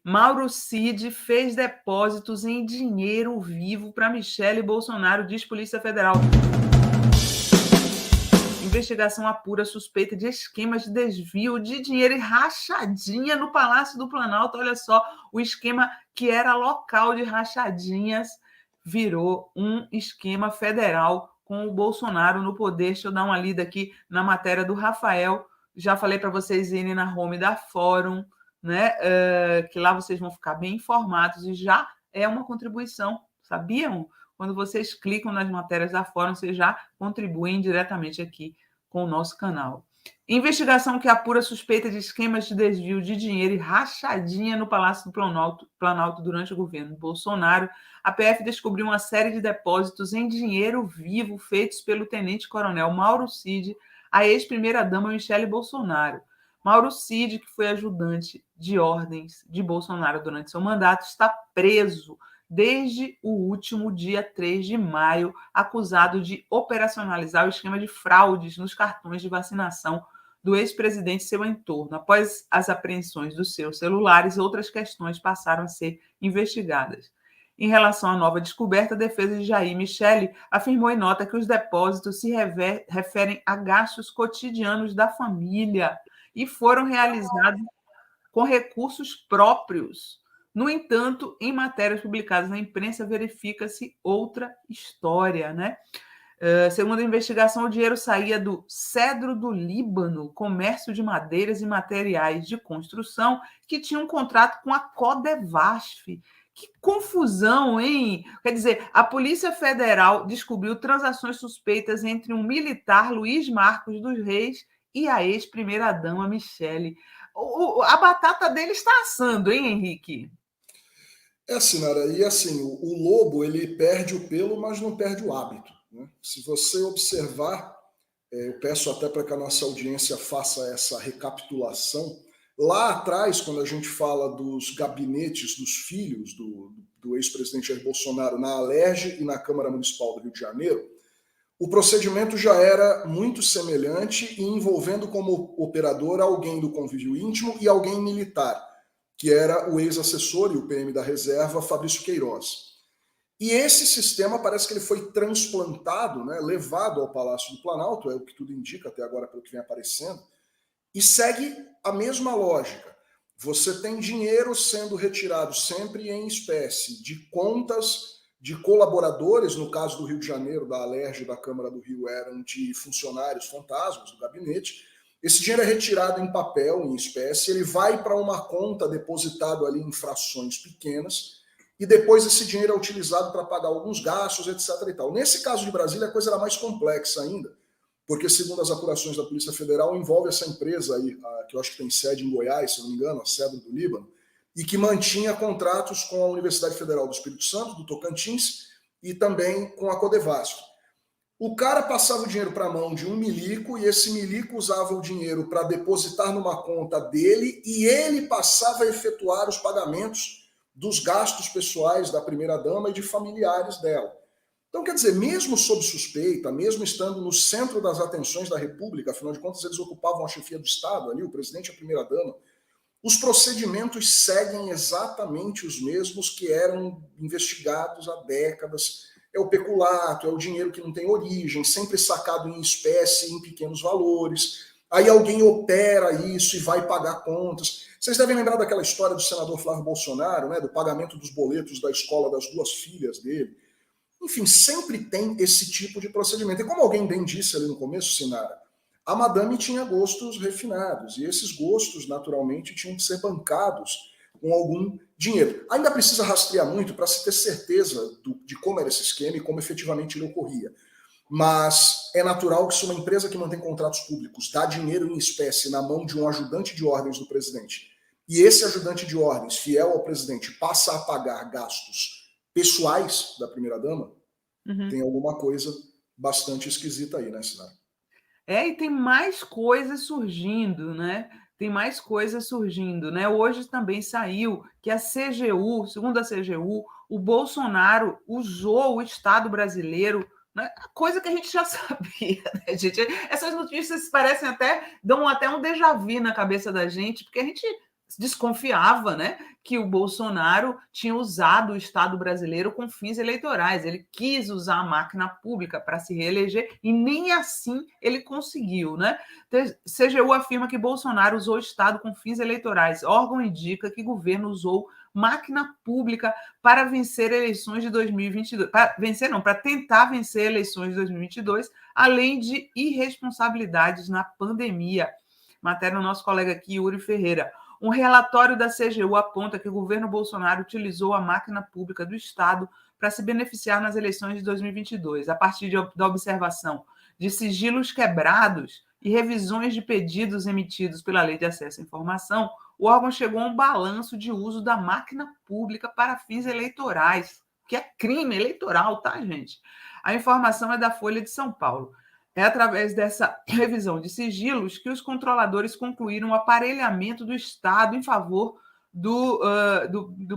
Mauro Cid fez depósitos em dinheiro vivo para Michele Bolsonaro, diz Polícia Federal. Investigação apura suspeita de esquemas de desvio de dinheiro e rachadinha no Palácio do Planalto. Olha só, o esquema que era local de rachadinhas virou um esquema federal com o Bolsonaro no poder. Deixa eu dar uma lida aqui na matéria do Rafael. Já falei para vocês irem na home da Fórum, né? Que lá vocês vão ficar bem informados e já é uma contribuição, sabiam? Quando vocês clicam nas matérias da Fórum, vocês já contribuem diretamente aqui com o nosso canal. Investigação que apura suspeita de esquemas de desvio de dinheiro e rachadinha no Palácio do Planalto durante o governo Bolsonaro. A PF descobriu uma série de depósitos em dinheiro vivo feitos pelo tenente-coronel Mauro Cid, a ex-primeira-dama Michele Bolsonaro. Mauro Cid, que foi ajudante de ordens de Bolsonaro durante seu mandato, está preso desde o último dia 3 de maio, acusado de operacionalizar o esquema de fraudes nos cartões de vacinação do ex-presidente e seu entorno. Após as apreensões dos seus celulares, outras questões passaram a ser investigadas. Em relação à nova descoberta, a defesa de Jair Michele afirmou em nota que os depósitos se referem a gastos cotidianos da família e foram realizados com recursos próprios. No entanto, em matérias publicadas na imprensa, verifica-se outra história, né? Segundo a investigação, o dinheiro saía do Cedro do Líbano, comércio de madeiras e materiais de construção, que tinha um contrato com a Codevasf. Que confusão, hein? Quer dizer, a Polícia Federal descobriu transações suspeitas entre um militar, Luiz Marcos dos Reis, e a ex-primeira-dama Michele. A batata dele está assando, hein, Henrique? Sinara, e assim, o lobo ele perde o pelo, mas não perde o hábito, né? Se você observar, eu peço até para que a nossa audiência faça essa recapitulação. Lá atrás, quando a gente fala dos gabinetes dos filhos do ex-presidente Jair Bolsonaro na Alerj e na Câmara Municipal do Rio de Janeiro, o procedimento já era muito semelhante e envolvendo como operador alguém do convívio íntimo e alguém militar, que era o ex-assessor e o PM da reserva, Fabrício Queiroz. E esse sistema parece que ele foi transplantado, né, levado ao Palácio do Planalto, é o que tudo indica até agora pelo que vem aparecendo, e segue a mesma lógica. Você tem dinheiro sendo retirado sempre em espécie, de contas de colaboradores, no caso do Rio de Janeiro, da Alerj e da Câmara do Rio, eram de funcionários fantasmas do gabinete. Esse dinheiro é retirado em papel, em espécie, ele vai para uma conta depositado ali em frações pequenas, e depois esse dinheiro é utilizado para pagar alguns gastos, etc. e tal. Nesse caso de Brasília, a coisa era mais complexa ainda, porque, segundo as apurações da Polícia Federal, envolve essa empresa aí, que eu acho que tem sede em Goiás, se não me engano, a Cedro do Líbano, e que mantinha contratos com a Universidade Federal do Espírito Santo, do Tocantins, e também com a Codevasf. O cara passava o dinheiro para a mão de um milico, e esse milico usava o dinheiro para depositar numa conta dele, e ele passava a efetuar os pagamentos dos gastos pessoais da primeira-dama e de familiares dela. Então, quer dizer, mesmo sob suspeita, mesmo estando no centro das atenções da República, afinal de contas eles ocupavam a chefia do Estado ali, o presidente e a primeira-dama, os procedimentos seguem exatamente os mesmos que eram investigados há décadas. É o peculato, é o dinheiro que não tem origem, sempre sacado em espécie, em pequenos valores. Aí alguém opera isso e vai pagar contas. Vocês devem lembrar daquela história do senador Flávio Bolsonaro, né, do pagamento dos boletos da escola das duas filhas dele. Enfim, sempre tem esse tipo de procedimento. E como alguém bem disse ali no começo, Sinara, a madame tinha gostos refinados, e esses gostos, naturalmente, tinham que ser bancados com algum dinheiro. Ainda precisa rastrear muito para se ter certeza de como era esse esquema e como efetivamente ele ocorria. Mas é natural que se uma empresa que mantém contratos públicos dá dinheiro em espécie na mão de um ajudante de ordens do presidente, e esse ajudante de ordens, fiel ao presidente, passa a pagar gastos pessoais da primeira-dama, tem alguma coisa bastante esquisita aí, né, Sinara? E tem mais coisas surgindo, né? Tem mais coisas surgindo, né? Hoje também saiu que a CGU, segundo a CGU, o Bolsonaro usou o Estado brasileiro, né? Coisa que a gente já sabia, né, gente? Essas notícias parecem dão até um déjà vu na cabeça da gente, porque a gente desconfiava, né, que o Bolsonaro tinha usado o Estado brasileiro com fins eleitorais. Ele quis usar a máquina pública para se reeleger e nem assim ele conseguiu, né? CGU afirma que Bolsonaro usou o Estado com fins eleitorais. Órgão indica que o governo usou máquina pública para vencer eleições de 2022. Para vencer não, para tentar vencer eleições de 2022, além de irresponsabilidades na pandemia. Matéria do nosso colega aqui, Yuri Ferreira. Um relatório da CGU aponta que o governo Bolsonaro utilizou a máquina pública do Estado para se beneficiar nas eleições de 2022, a partir da observação de sigilos quebrados e revisões de pedidos emitidos pela Lei de Acesso à Informação. O órgão chegou a um balanço de uso da máquina pública para fins eleitorais, que é crime eleitoral, tá, gente? A informação é da Folha de São Paulo. É através dessa revisão de sigilos que os controladores concluíram o aparelhamento do Estado em favor do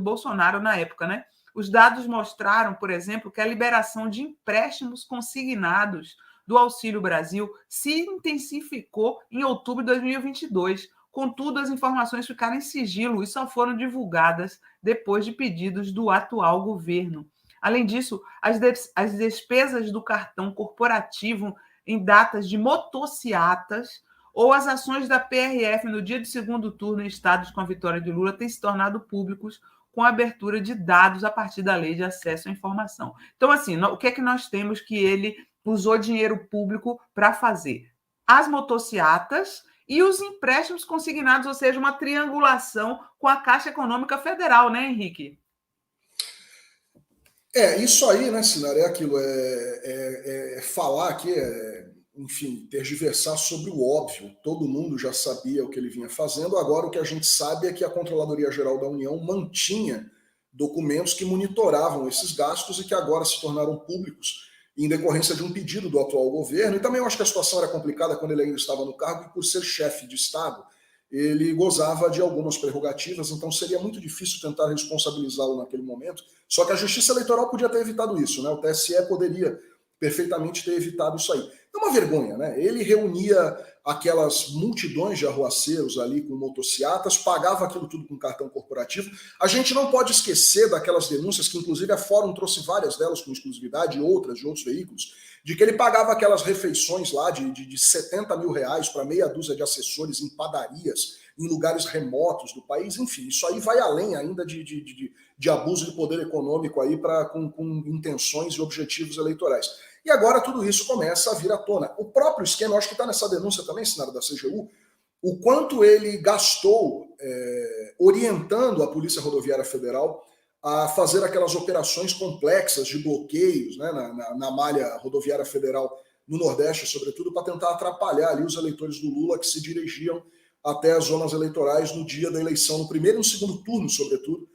Bolsonaro na época, né? Os dados mostraram, por exemplo, que a liberação de empréstimos consignados do Auxílio Brasil se intensificou em outubro de 2022. Contudo, as informações ficaram em sigilo e só foram divulgadas depois de pedidos do atual governo. Além disso, as despesas do cartão corporativo em datas de motociatas ou as ações da PRF no dia do segundo turno em estados com a vitória de Lula têm se tornado públicos com a abertura de dados a partir da Lei de Acesso à Informação. Então, assim, o que é que nós temos que ele usou dinheiro público para fazer? As motociatas e os empréstimos consignados, ou seja, uma triangulação com a Caixa Econômica Federal, né, Henrique? Isso aí, né, Sinara, é aquilo, falar aqui, enfim, tergiversar sobre o óbvio. Todo mundo já sabia o que ele vinha fazendo, agora o que a gente sabe é que a Controladoria Geral da União mantinha documentos que monitoravam esses gastos e que agora se tornaram públicos em decorrência de um pedido do atual governo. E também eu acho que a situação era complicada quando ele ainda estava no cargo, e por ser chefe de Estado, ele gozava de algumas prerrogativas, então seria muito difícil tentar responsabilizá-lo naquele momento. Só que a Justiça Eleitoral podia ter evitado isso, né? O TSE poderia perfeitamente ter evitado isso aí. É uma vergonha, né? Ele reunia aquelas multidões de arruaceiros ali com motociatas, pagava aquilo tudo com cartão corporativo. A gente não pode esquecer daquelas denúncias, que inclusive a Fórum trouxe várias delas com exclusividade, e outras de outros veículos, de que ele pagava aquelas refeições lá de 70 mil reais para meia dúzia de assessores em padarias, em lugares remotos do país. Enfim, isso aí vai além ainda de abuso de poder econômico aí com intenções e objetivos eleitorais. E agora tudo isso começa a vir à tona. O próprio esquema, eu acho que está nessa denúncia também, Senado da CGU, o quanto ele gastou orientando a Polícia Rodoviária Federal a fazer aquelas operações complexas de bloqueios, né, na malha rodoviária federal no Nordeste, sobretudo, para tentar atrapalhar ali os eleitores do Lula que se dirigiam até as zonas eleitorais no dia da eleição, no primeiro e no segundo turno, sobretudo.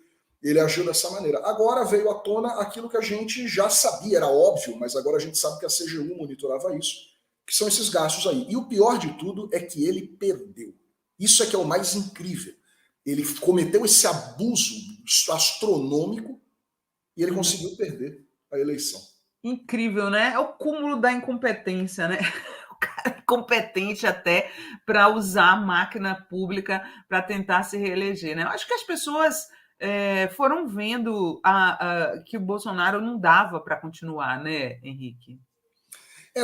Ele agiu dessa maneira. Agora veio à tona aquilo que a gente já sabia, era óbvio, mas agora a gente sabe que a CGU monitorava isso, que são esses gastos aí. E o pior de tudo é que ele perdeu. Isso é que é o mais incrível. Ele cometeu esse abuso astronômico e ele conseguiu perder a eleição. Incrível, né? É o cúmulo da incompetência, né? O cara é incompetente até para usar a máquina pública para tentar se reeleger, né? Eu acho que as pessoas foram vendo que o Bolsonaro não dava para continuar, né, Henrique?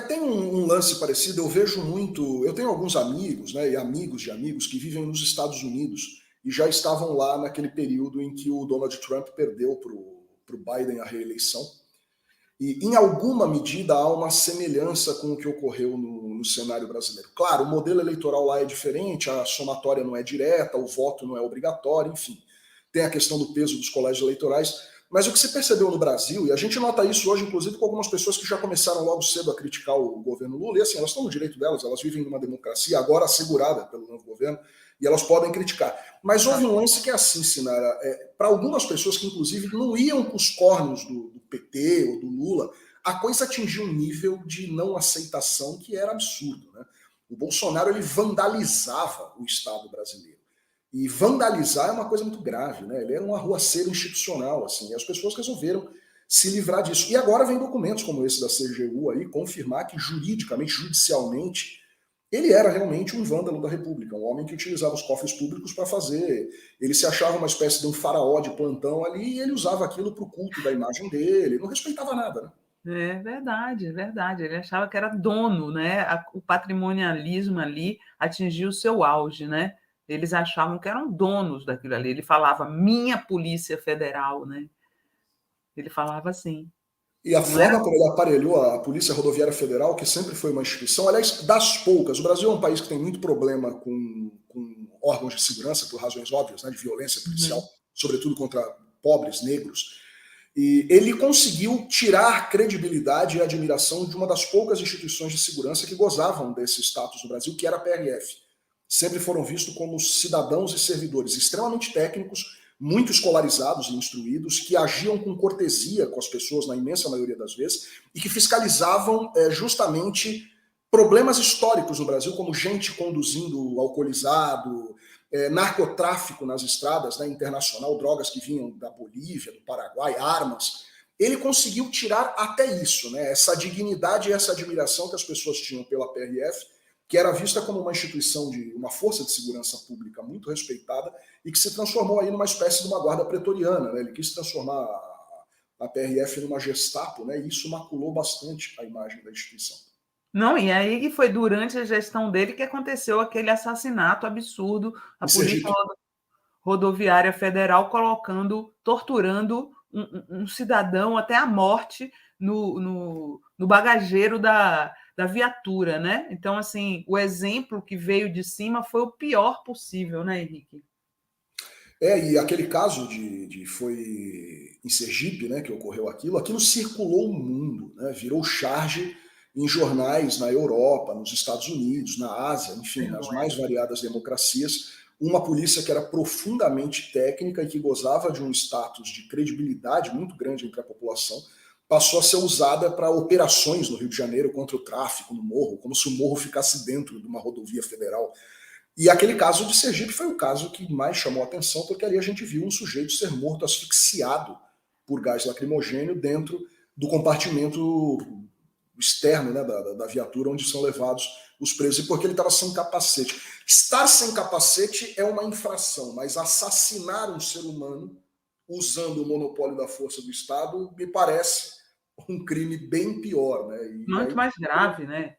Tem um lance parecido, eu vejo muito, eu tenho alguns amigos, né, e amigos de amigos que vivem nos Estados Unidos e já estavam lá naquele período em que o Donald Trump perdeu para o Biden a reeleição. E, em alguma medida, há uma semelhança com o que ocorreu no cenário brasileiro. Claro, o modelo eleitoral lá é diferente, a somatória não é direta, o voto não é obrigatório, enfim. Tem a questão do peso dos colégios eleitorais. Mas o que se percebeu no Brasil, e a gente nota isso hoje, inclusive, com algumas pessoas que já começaram logo cedo a criticar o governo Lula, e assim, elas estão no direito delas, elas vivem numa democracia agora assegurada pelo novo governo, e elas podem criticar. Mas houve um lance que é assim, Sinara, para algumas pessoas que, inclusive, não iam com os cornos do PT ou do Lula, a coisa atingiu um nível de não aceitação que era absurdo, né? O Bolsonaro, ele vandalizava o Estado brasileiro. E vandalizar é uma coisa muito grave, né? Ele era um arruaceiro institucional, assim, e as pessoas resolveram se livrar disso. E agora vem documentos como esse da CGU aí confirmar que juridicamente, judicialmente, Ele era realmente um vândalo da República, um homem que utilizava os cofres públicos para fazer. Ele se achava uma espécie de um faraó de plantão ali e ele usava aquilo para o culto da imagem dele, não respeitava nada, né? É verdade, é verdade. Ele achava que era dono, né? O patrimonialismo ali atingiu o seu auge, né? Eles achavam que eram donos daquilo ali. Ele falava minha Polícia Federal, né? Ele falava assim, E a não era? forma como ele aparelhou a Polícia Rodoviária Federal, que sempre foi uma instituição, aliás, das poucas, o Brasil é um país que tem muito problema com órgãos de segurança, por razões óbvias, né, de violência policial, Uhum. sobretudo contra pobres, negros, e ele conseguiu tirar credibilidade e admiração de uma das poucas instituições de segurança que gozavam desse status no Brasil, que era a PRF. Sempre foram vistos como cidadãos e servidores extremamente técnicos, muito escolarizados e instruídos, que agiam com cortesia com as pessoas, na imensa maioria das vezes, e que fiscalizavam justamente problemas históricos no Brasil, como gente conduzindo alcoolizado, narcotráfico nas estradas, né, internacional, drogas que vinham da Bolívia, do Paraguai, armas. Ele conseguiu tirar até isso, né, essa dignidade e essa admiração que as pessoas tinham pela PRF, que era vista como uma instituição de uma força de segurança pública muito respeitada e que se transformou aí numa espécie de uma guarda pretoriana, né? Ele quis transformar a PRF numa Gestapo, né? E isso maculou bastante a imagem da instituição. Não, e aí foi durante a gestão dele que aconteceu aquele assassinato absurdo, a Em Polícia Sergipe. Rodoviária Federal colocando, torturando um cidadão até a morte no bagageiro da viatura, né? Então, assim, o exemplo que veio de cima foi o pior possível, né, Henrique? E aquele caso foi em Sergipe, né, que ocorreu aquilo circulou o mundo, né, virou charge em jornais na Europa, nos Estados Unidos, na Ásia, enfim, nas mais variadas democracias, uma polícia que era profundamente técnica e que gozava de um status de credibilidade muito grande entre a população, passou a ser usada para operações no Rio de Janeiro contra o tráfico no morro, como se o morro ficasse dentro de uma rodovia federal. E aquele caso de Sergipe foi o caso que mais chamou a atenção, porque ali a gente viu um sujeito ser morto asfixiado por gás lacrimogêneo dentro do compartimento externo, né, da viatura onde são levados os presos, e porque ele estava sem capacete. Estar sem capacete é uma infração, mas assassinar um ser humano usando o monopólio da força do Estado me parece um crime bem pior, né? E Muito aí mais grave, né?